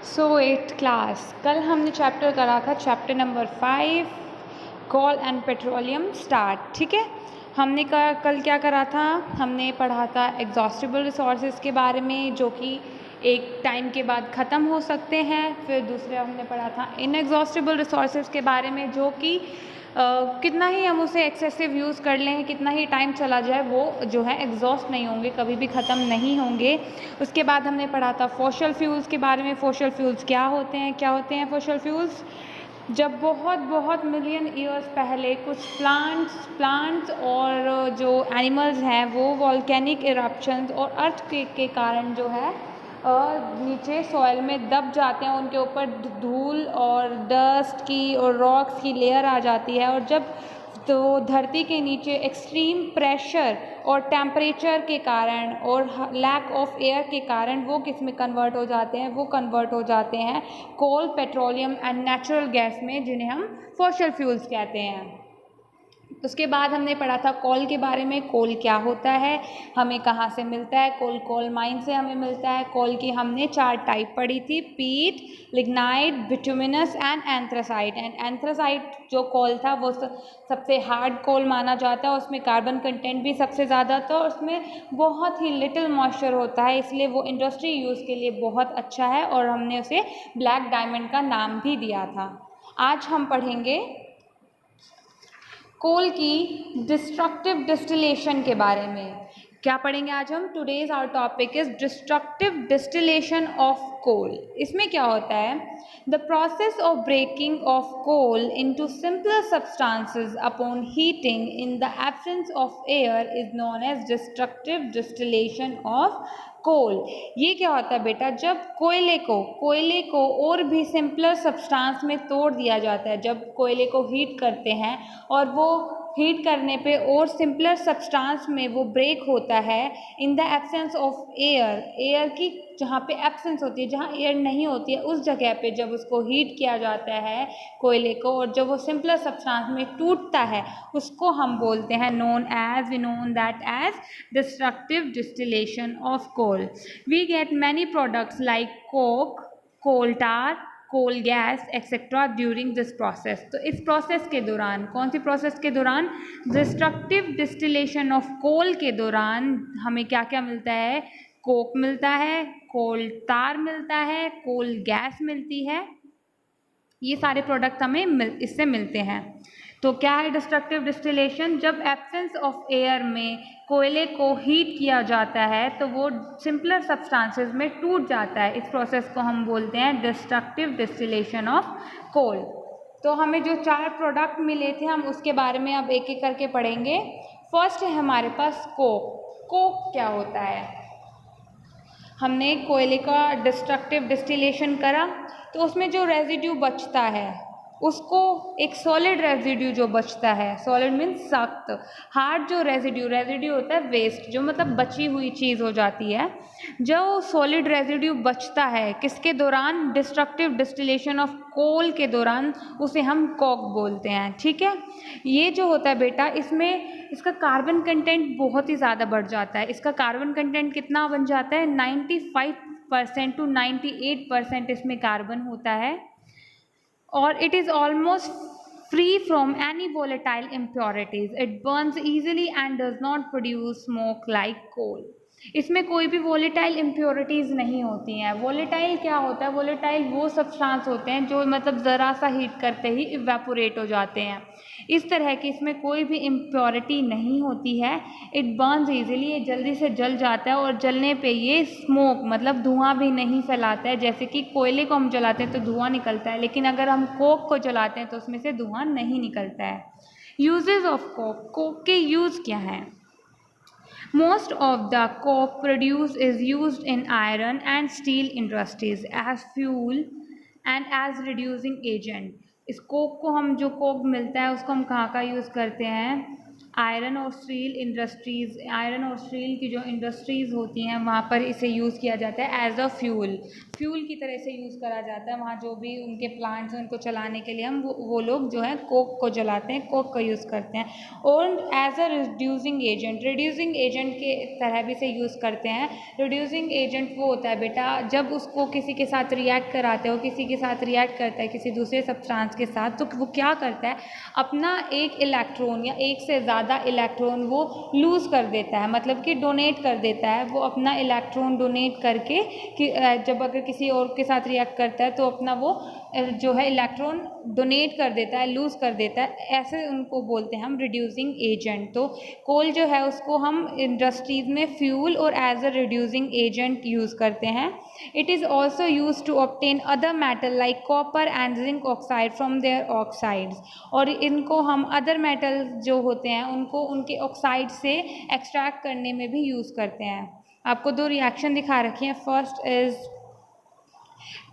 सो eighth class, कल हमने chapter करा था chapter number 5 coal and petroleum start. ठीक है, हमने कल क्या करा था, हमने पढ़ा था एग्जॉस्टिबल रिसोर्सेज के बारे में जो कि एक टाइम के बाद ख़त्म हो सकते हैं। फिर दूसरे हमने पढ़ा था इनएग्जॉस्टिबल रिसोर्सेज के बारे में जो कि कितना ही हम उसे एक्सेसिव यूज़ कर लें, कितना ही टाइम चला जाए, वो जो है एग्जॉस्ट नहीं होंगे, कभी भी ख़त्म नहीं होंगे। उसके बाद हमने पढ़ा था फॉसिल फ्यूल्स के बारे में। फॉसिल फ्यूल्स क्या होते हैं फॉसिल फ्यूल्स? जब बहुत मिलियन ईयर्स पहले कुछ प्लांट्स और जो एनिमल्स हैं वो वॉल्केनिक इरप्शंस और अर्थक्वेक के कारण जो है नीचे सॉइल में दब जाते हैं, उनके ऊपर धूल और डस्ट की और रॉक्स की लेयर आ जाती है, और जब तो धरती के नीचे एक्सट्रीम प्रेशर और टेम्परेचर के कारण और लैक ऑफ एयर के कारण वो किस में कन्वर्ट हो जाते हैं, वो कन्वर्ट हो जाते हैं कोल, पेट्रोलियम एंड नेचुरल गैस में, जिन्हें हम फॉसिल फ्यूल्स कहते हैं। उसके बाद हमने पढ़ा था कोल के बारे में। कोल क्या होता है, हमें कहाँ से मिलता है? कोल माइन से हमें मिलता है। कोल की हमने 4 टाइप पढ़ी थी, पीट, lignite, bituminous and anthracite. And anthracite जो कोल था वो सबसे हार्ड कोल माना जाता है, उसमें कार्बन कंटेंट भी सबसे ज़्यादा था और उसमें बहुत ही लिटिल मॉइस्चर होता है, इसलिए वो इंडस्ट्री यूज़ के लिए बहुत अच्छा है और हमने उसे ब्लैक डायमंड का नाम भी दिया था। आज हम पढ़ेंगे कोल की डिस्ट्रक्टिव डिस्टिलेशन के बारे में। क्या पढ़ेंगे आज हम? Today's our topic is destructive distillation of coal. इसमें क्या होता है? The process of breaking of coal into simpler substances upon heating in the absence of air is known as destructive distillation of coal. ये क्या होता है बेटा? जब कोयले को और भी सिंपलर सब्सटेंस में तोड़ दिया जाता है, जब कोयले को हीट करते हैं और वो हीट करने पे और सिंपलर सब्सटेंस में वो ब्रेक होता है इन द एब्सेंस ऑफ एयर की जहाँ पे एब्सेंस होती है, जहाँ एयर नहीं होती है, उस जगह पे जब उसको हीट किया जाता है कोयले को और जब वो सिंपलर सब्सटेंस में टूटता है, उसको हम बोलते हैं we known that as destructive distillation of coal. We get many products like coke, coal tar, coal gas etcetera during this process. तो इस प्रोसेस के दौरान, कौन सी प्रोसेस के दौरान? डिस्ट्रक्टिव डिस्टिलेशन ऑफ कोल के दौरान हमें क्या क्या मिलता है? कोक मिलता है, कोल तार मिलता है, कोल गैस मिलती है, ये सारे प्रोडक्ट हमें इससे मिलते हैं। तो क्या है डिस्ट्रक्टिव डिस्टिलेशन? जब एब्सेंस ऑफ एयर में कोयले को हीट किया जाता है तो वो सिंपलर सब्सटेंसेस में टूट जाता है, इस प्रोसेस को हम बोलते हैं डिस्ट्रक्टिव डिस्टिलेशन ऑफ कोल। तो हमें जो 4 प्रोडक्ट मिले थे हम उसके बारे में अब एक एक करके पढ़ेंगे। फर्स्ट है हमारे पास कोक क्या होता है? हमने कोयले का डिस्ट्रक्टिव डिस्टिलेशन करा तो उसमें जो रेजिड्यू बचता है उसको एक सॉलिड रेजिड्यू जो बचता है, सॉलिड मीन्स सख्त, हार्ड जो रेजिड्यू होता है वेस्ट, जो मतलब बची हुई चीज़ हो जाती है। जो सॉलिड रेजिड्यू बचता है किसके दौरान? डिस्ट्रक्टिव डिस्टिलेशन ऑफ कोल के दौरान, उसे हम कोक बोलते हैं। ठीक है, ये जो होता है बेटा, इसमें इसका कार्बन कंटेंट बहुत ही ज़्यादा बढ़ जाता है। इसका कार्बन कंटेंट कितना बन जाता है? 95% टू 98% इसमें कार्बन होता है और it is almost free from any volatile impurities. It burns easily and does not produce smoke like coal. इसमें कोई भी वोलेटाइल इम्प्योरिटीज़ नहीं होती हैं। वोलेटाइल क्या होता है? वोलेटाइल वो सब्सटेंस होते हैं जो मतलब ज़रा सा हीट करते ही इवेपोरेट हो जाते हैं। इस तरह की इसमें कोई भी इम्प्योरिटी नहीं होती है। इट बर्न्स ईजिली, ये जल्दी से जल जाता है और जलने पे ये स्मोक मतलब धुआं भी नहीं फैलाता है। जैसे कि कोयले को हम जलाते हैं तो धुआं निकलता है, लेकिन अगर हम कोक को जलाते हैं तो उसमें से धुआं नहीं निकलता है। यूजेस ऑफ कोक के यूज़ क्या हैं? Most of the coke produced is used in iron and steel industries as fuel and as reducing agent. इस कोक को हम, जो कोक मिलता है उसको हम कहाँ का यूज़ करते हैं? आयरन और स्टील की जो इंडस्ट्रीज़ होती हैं वहाँ पर इसे यूज़ किया जाता है एज अ फ्यूल की तरह से यूज़ करा जाता है। वहाँ जो भी उनके प्लांट्स हैं उनको चलाने के लिए हम वो लोग जो है कोक को जलाते हैं, कोक का यूज़ करते हैं। और एज अ रिड्यूसिंग एजेंट के तरह भी इसे यूज़ करते हैं। रिड्यूसिंग एजेंट वो होता है बेटा जब उसको किसी के साथ रिएक्ट कराते हो, किसी के साथ रिएक्ट करता है किसी दूसरे सब्सटेंस के साथ, तो वो क्या करता है अपना एक इलेक्ट्रॉन या एक से ज़्यादा इलेक्ट्रॉन वो लूज़ कर देता है, मतलब कि डोनेट कर देता है। वो अपना इलेक्ट्रॉन डोनेट करके कि जब अगर किसी और के साथ रिएक्ट करता है तो अपना वो जो है इलेक्ट्रॉन डोनेट कर देता है, लूज़ कर देता है, ऐसे उनको बोलते हैं हम रिड्यूसिंग एजेंट। तो कोल जो है उसको हम इंडस्ट्रीज़ में फ्यूल और as a reducing agent use करते हैं। It is also use to obtain other metal like copper and zinc oxide from their oxides. और इनको हम अदर मेटल जो होते हैं उनको उनके ऑक्साइड से एक्सट्रैक्ट करने में भी यूज़ करते हैं। आपको दो रिएक्शन दिखा रखी हैं। First is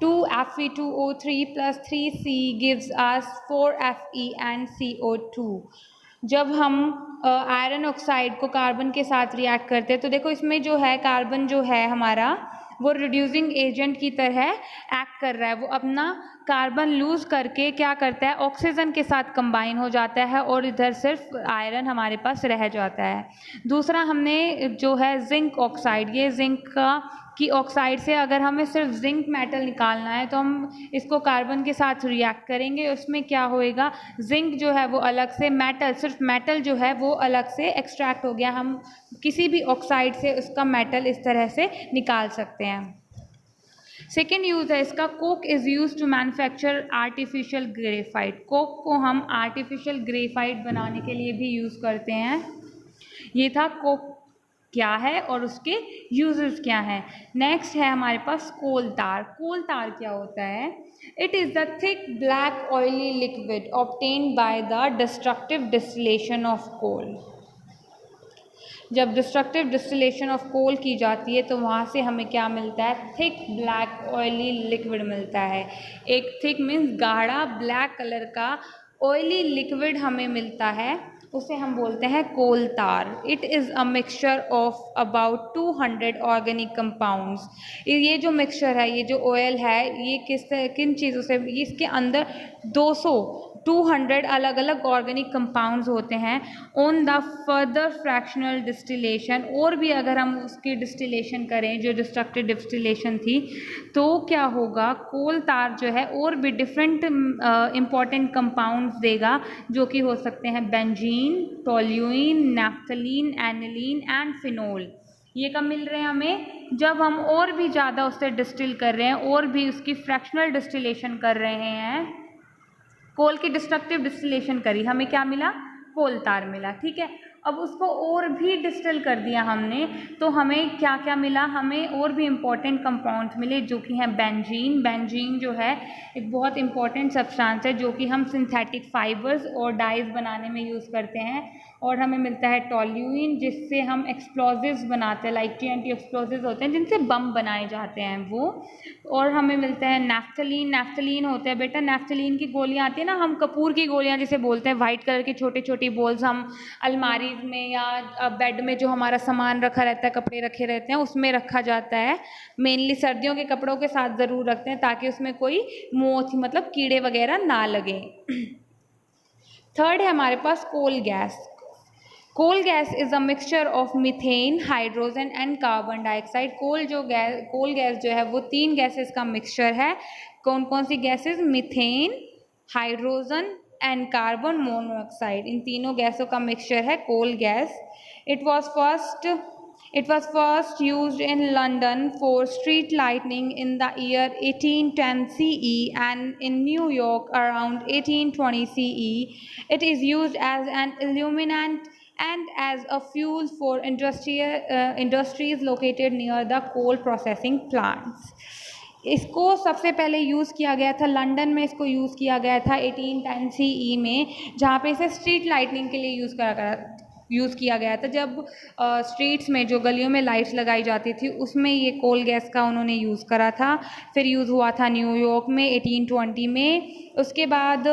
2Fe2O3 plus 3C gives us 4Fe and CO2। जब हम आयरन ऑक्साइड को कार्बन के साथ रिएक्ट करते हैं तो देखो इसमें जो है कार्बन जो है हमारा वो रिड्यूसिंग एजेंट की तरह एक्ट कर रहा है। वो अपना कार्बन लूज करके क्या करता है ऑक्सीजन के साथ कंबाइन हो जाता है और इधर सिर्फ आयरन हमारे पास रह जाता है। दूसरा हमने जो है जिंक ऑक्साइड, ये जिंक की ऑक्साइड से अगर हमें सिर्फ जिंक मेटल निकालना है तो हम इसको कार्बन के साथ रिएक्ट करेंगे। उसमें क्या होएगा जिंक जो है वो अलग से मेटल, सिर्फ मेटल जो है वो अलग से एक्सट्रैक्ट हो गया। हम किसी भी ऑक्साइड से उसका मेटल इस तरह से निकाल सकते हैं। सेकेंड यूज़ है इसका, coke is use to manufacture artificial graphite. Coke को हम आर्टिफिशियल ग्रेफाइट बनाने के लिए भी यूज़ करते हैं। ये था कोक क्या है और उसके यूजेस क्या हैं। नेक्स्ट है हमारे पास कोल तार। कोल तार क्या होता है? It is the thick black oily liquid obtained by the destructive distillation of coal. जब डिस्ट्रक्टिव डिस्टिलेशन ऑफ कोल की जाती है तो वहाँ से हमें क्या मिलता है? थिक ब्लैक ऑयली लिक्विड मिलता है। एक थिक मीन्स गाढ़ा ब्लैक कलर का ऑयली लिक्विड हमें मिलता है, उसे हम बोलते हैं कोल तार। It is a mixture of about 200 organic compounds. ये जो मिक्सचर है, ये जो ऑयल है, ये किन चीज़ों से, इसके अंदर 200 अलग अलग ऑर्गेनिक कंपाउंड्स होते हैं। On the further fractional distillation, और भी अगर हम उसकी डिस्टिलेशन करें जो डिस्ट्रक्टिव डिस्टिलेशन थी तो क्या होगा, कोल तार जो है और भी डिफरेंट इंपॉर्टेंट कंपाउंड्स देगा जो कि हो सकते हैं benzene, toluene, naphthalene, aniline and phenol. ये कब मिल रहे हैं हमें? जब हम और भी ज़्यादा उससे डिस्टिल कर रहे हैं और भी उसकी फ्रैक्शनल डिस्टिलेशन कर रहे हैं। कोल की डिस्ट्रक्टिव डिस्टिलेशन करी, हमें क्या मिला? कोल तार मिला। ठीक है, अब उसको और भी डिस्टिल कर दिया हमने तो हमें क्या क्या मिला? हमें और भी इम्पॉर्टेंट कंपाउंड्स मिले जो कि हैं बेंजीन। बेंजीन जो है एक बहुत इंपॉर्टेंट सब्सटेंस है जो कि हम सिंथेटिक फाइबर्स और डाइज बनाने में यूज़ करते हैं। और हमें मिलता है टोल्यूइन, जिससे हम एक्सप्लोजिव्स बनाते हैं, लाइक TNT एक्सप्लोजिव्स होते हैं जिनसे बम बनाए जाते हैं वो। और हमें मिलता है नैफ्थलीन। नैफ्थलीन होता है बेटा, नैफ्थलीन की गोलियां आती है ना, हम कपूर की गोलियां जिसे बोलते हैं, वाइट कलर की छोटी छोटी बॉल्स, हम अलमारी में या बेड में जो हमारा सामान रखा रहता है, कपड़े रखे रहते हैं, उसमें रखा जाता है। मेनली सर्दियों के कपड़ों के साथ ज़रूर रखते हैं ताकि उसमें कोई मोथ मतलब कीड़े वगैरह ना लगे। थर्ड है हमारे पास coal gas. Coal gas is a mixture of methane, hydrogen and carbon dioxide. Coal gas जो है वो 3 गैसेस का मिक्सचर है। कौन कौन सी gases? Methane, hydrogen and carbon monoxide. इन तीनों गैसों का मिक्सचर है coal gas. It was first used in London for street lighting in the year 1810 CE and in New York around 1820 CE. It is used as an illuminant and as a fuel for industries located near the coal processing plants. इसको सबसे पहले use किया गया था London में, इसको use किया गया था 1810 CE में, जहाँ पे इसे स्ट्रीट लाइटनिंग के लिए यूज़ किया गया था। जब स्ट्रीट्स में जो गलियों में लाइट्स लगाई जाती थी उसमें ये कोल गैस का उन्होंने यूज़ करा था। फिर यूज़ हुआ था न्यूयॉर्क में 1820 में। उसके बाद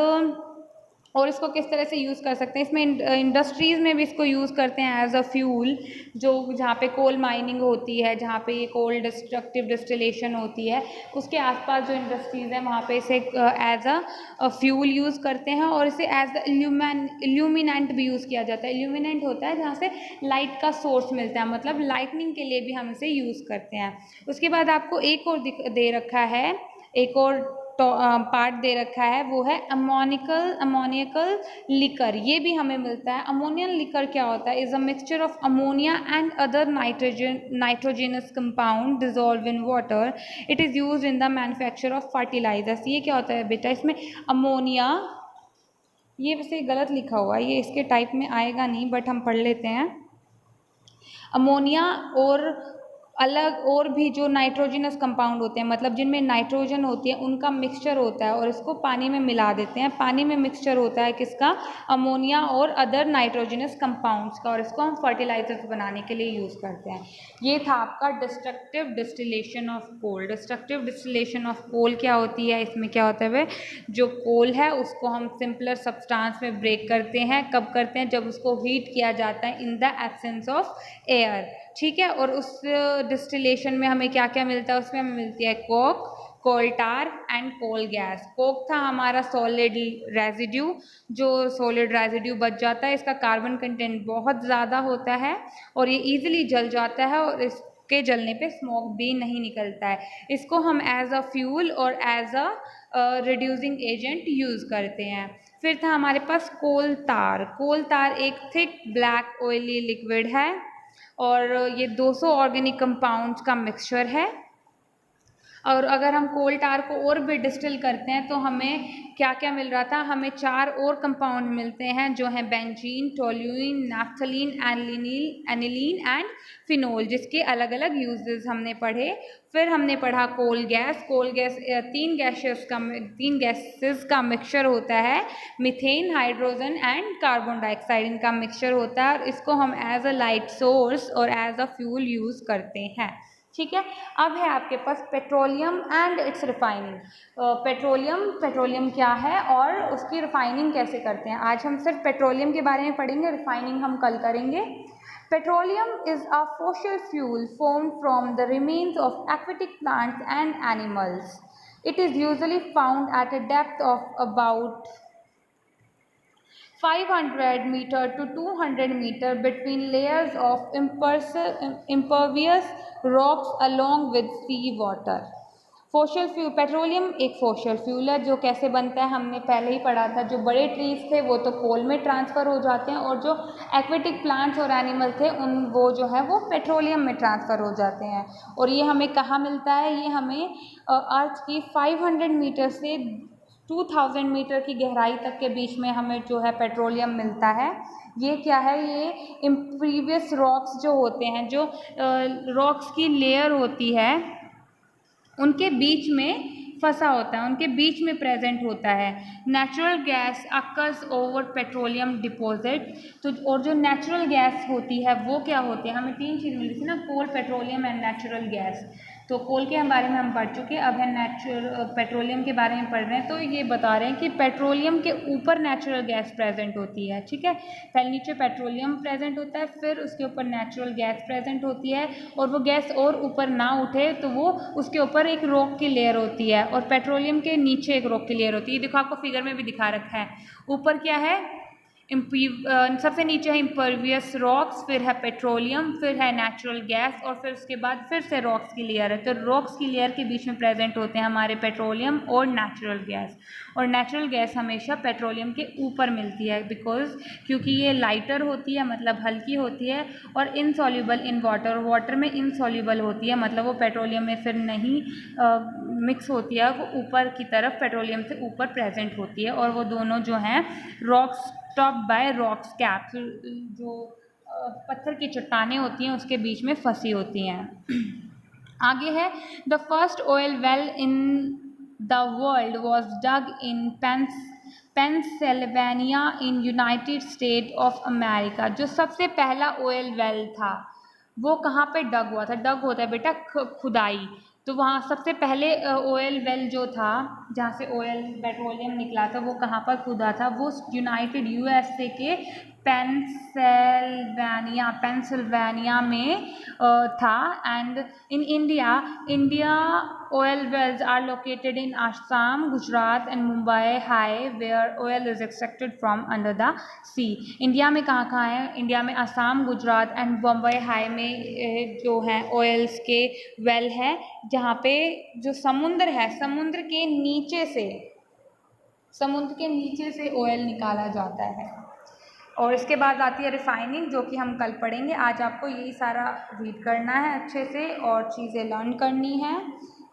और इसको किस तरह से यूज़ कर सकते हैं, इसमें इंडस्ट्रीज़ में भी इसको यूज़ करते हैं एज अ फ्यूल, जो जहाँ पे कोल माइनिंग होती है, जहाँ पे ये कोल डिस्ट्रक्टिव डिस्टिलेशन होती है, उसके आसपास जो इंडस्ट्रीज़ हैं वहाँ पे इसे एज अ फ्यूल यूज़ करते हैं। और इसे एज अ इल्यूमिनेंट भी यूज़ किया जाता है। इल्यूमिनेंट होता है जहाँ से लाइट का सोर्स मिलता है, मतलब लाइटनिंग के लिए भी हम इसे यूज़ करते हैं। उसके बाद आपको एक और दे रखा है, एक और तो पार्ट दे रखा है, वो है अमोनियकल लिकर। ये भी हमें मिलता है। अमोनियन लिकर क्या होता है? Is a mixture of ammonia and other nitrogenous compound dissolve in water. It is use in the manufacture of fertilisers. ये क्या होता है बेटा? इसमें अमोनिया, ये वैसे गलत लिखा हुआ है, ये इसके टाइप में आएगा नहीं, बट हम पढ़ लेते हैं। अमोनिया और अलग और भी जो नाइट्रोजनस कंपाउंड होते हैं, मतलब जिनमें नाइट्रोजन होती है, उनका मिक्सचर होता है और इसको पानी में मिला देते हैं। पानी में मिक्सचर होता है किसका? अमोनिया और अदर नाइट्रोजनस कंपाउंड्स का, और इसको हम फर्टिलाइजर्स बनाने के लिए यूज़ करते हैं। ये था आपका destructive distillation of coal. Destructive distillation of coal क्या होती है? इसमें क्या होता है वे, जो कोल है उसको हम सिंपलर सब्सटेंस में ब्रेक करते हैं। कब करते हैं? जब उसको हीट किया जाता है इन द एब्सेंस ऑफ एयर, ठीक है। और उस डिस्टिलेशन में हमें क्या क्या मिलता है? उसमें हमें मिलती है coke, coal tar and coal gas. Coke था हमारा सॉलिड रेजिड्यू, जो सॉलिड रेजिड्यू बच जाता है, इसका कार्बन कंटेंट बहुत ज़्यादा होता है और ये ईजिली जल जाता है और इसके जलने पे स्मोक भी नहीं निकलता है। इसको हम एज अ फ्यूल और as a reducing agent use करते हैं। फिर था हमारे पास कोल तार। कोल तार एक थिक ब्लैक ऑयली लिक्विड है और ये 200 ऑर्गेनिक कंपाउंड्स का मिक्सचर है। और अगर हम कोल टार को और भी डिस्टिल करते हैं तो हमें क्या क्या मिल रहा था? हमें 4 और कंपाउंड मिलते हैं, जो हैं benzene, toluene, naphthalene, aniline and phenol, जिसके अलग अलग यूजेस हमने पढ़े। फिर हमने पढ़ा coal gas. Coal gas 3 gases का मिक्सचर होता है, methane, hydrogen and carbon dioxide, इनका मिक्सचर होता है और इसको हम एज अ लाइट सोर्स और एज अ फ्यूल यूज़ करते हैं, ठीक है। अब है आपके पास petroleum and its refining. Petroleum क्या है और उसकी रिफाइनिंग कैसे करते हैं। आज हम सिर्फ पेट्रोलियम के बारे में पढ़ेंगे, रिफाइनिंग हम कल करेंगे। Petroleum is a fossil fuel formed from the remains of aquatic plants and animals. It is usually found at a depth of about 500 meter to 200 meter between layers of impervious rocks along with sea water. Fossil fuel, petroleum एक fossil fuel है। जो कैसे बनता है हमने पहले ही पढ़ा था। जो बड़े ट्रीज थे वो तो कोल में ट्रांसफ़र हो जाते हैं और जो एक्वेटिक प्लांट्स और एनिमल थे वो जो है वो पेट्रोलियम में ट्रांसफ़र हो जाते हैं। और ये हमें कहाँ मिलता है? ये हमें अर्थ की 500 मीटर से 2000 मीटर की गहराई तक के बीच में हमें जो है पेट्रोलियम मिलता है। ये क्या है? ये इम्प्रीवियस रॉक्स जो होते हैं, जो रॉक्स की लेयर होती है, उनके बीच में फंसा होता है, उनके बीच में प्रेजेंट होता है। Natural gas occurs over petroleum deposit. तो और जो नेचुरल गैस होती है वो क्या होती है? हमें 3 चीज़ मिली थी ना, कोल, पेट्रोलियम एंड नेचुरल गैस। तो कोल के बारे में हम पढ़ चुके, अब है पेट्रोलियम के बारे में पढ़ रहे हैं। तो ये बता रहे हैं कि पेट्रोलियम के ऊपर नेचुरल गैस प्रेजेंट होती है, ठीक है। पहले नीचे पेट्रोलियम प्रेजेंट होता है, फिर उसके ऊपर नेचुरल गैस प्रेजेंट होती है और वो गैस और ऊपर ना उठे तो वो उसके ऊपर एक रॉक की लेयर होती है और पेट्रोलियम के नीचे एक रॉक की लेयर होती है। देखो आपको फिगर में भी दिखा रखा है। ऊपर क्या है? सबसे नीचे है इम्पर्वियस रॉक्स, फिर है पेट्रोलियम, फिर है नेचुरल गैस और फिर उसके बाद फिर से रॉक्स की लेयर है। तो रॉक्स की लेयर के बीच में प्रेजेंट होते हैं हमारे पेट्रोलियम और नेचुरल गैस। और नेचुरल गैस हमेशा पेट्रोलियम के ऊपर मिलती है क्योंकि ये लाइटर होती है, मतलब हल्की होती है, और इनसॉल्यूबल इन वाटर, वाटर में इनसॉल्यूबल होती है, मतलब वो पेट्रोलियम में फिर नहीं मिक्स होती है, वो ऊपर की तरफ पेट्रोलियम से ऊपर प्रेजेंट होती है। और वो दोनों जो हैं rocks top bye rocks cap, जो पत्थर की चट्टानें होती हैं उसके बीच में फंसी होती हैं। आगे है the first oil well in the world was dug in Pennsylvania in United State of America. जो सबसे पहला ऑयल वेल था वो कहाँ पे डग हुआ था? डग होता है बेटा खुदाई, तो वहाँ सबसे पहले ऑयल वेल जो था, जहाँ से ऑयल पेट्रोलियम निकला था, वो कहाँ पर खुदा था? वो यूनाइटेड यूएसए के पेंसिल्वेनिया में था। And in India oil wells are located in Assam, Gujarat and Mumbai high, where oil is extracted from under the sea. India में कहाँ कहाँ है? इंडिया में असम, गुजरात एंड बम्बई हाई में जो है ऑयल्स के वेल है, जहाँ पे जो समुद्र है, समुद्र के नीचे से ऑयल निकाला जाता है। और इसके बाद आती है रिफाइनिंग, जो कि हम कल पढ़ेंगे। आज आपको यही सारा रीड करना है अच्छे से और चीज़ें लर्न करनी है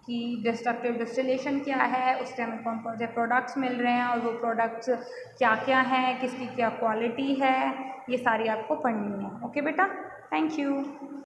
कि डिस्ट्रक्टिव डिस्टिलेशन क्या है, उससे हमें कौन कौन से प्रोडक्ट्स मिल रहे हैं और वो प्रोडक्ट्स क्या क्या हैं, किसकी क्या क्वालिटी है, ये सारी आपको पढ़नी है। ओके बेटा, थैंक यू।